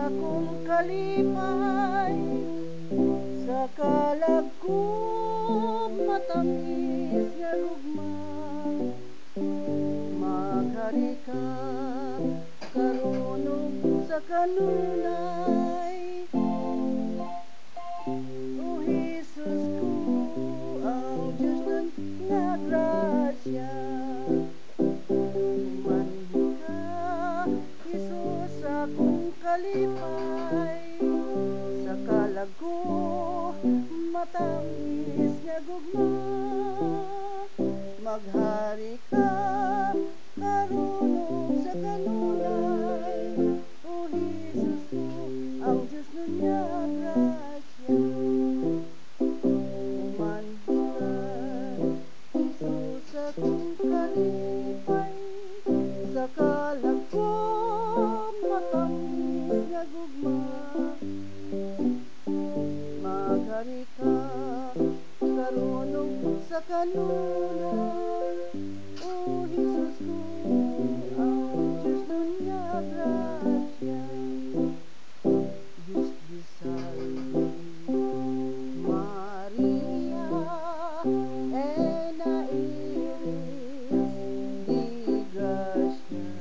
akong kalipay sa kalagkop matamis nga gugma. Maghari ka karunog sa kanunay, O Jesus ko, ang Diyos nun nga grasya. Manhi ka, Jesus, akong kalipay sa kalago matamis nga gugma. Maghari ka karunog sa kanunay, O Jesus ko, ang Diyos nun nga grasya. Manhi ka, Jesus, akong kalipay sa kalagko matamis nga gugma. Maghari ka karunog sa kanunay, O Jesus ko, ang Diyos nun nga grasya. Diyos di salve Maria, ena iris di gracia,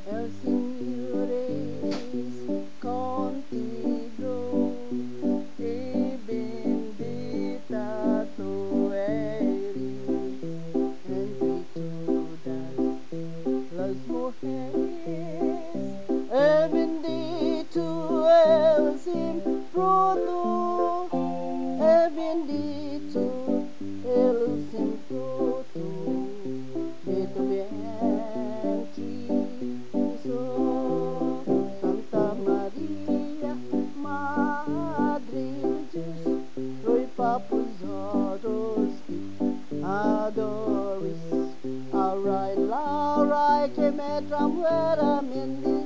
el Señores contigo, y bendita tú eres entre todas las mujeres, y bendito el sin fruto, y bendito el sin fruto de tu vientre, Jesús. Santa María, Madre de Dios, ruega por nosotros adoris, aurai laurai que me tramuera mendiz.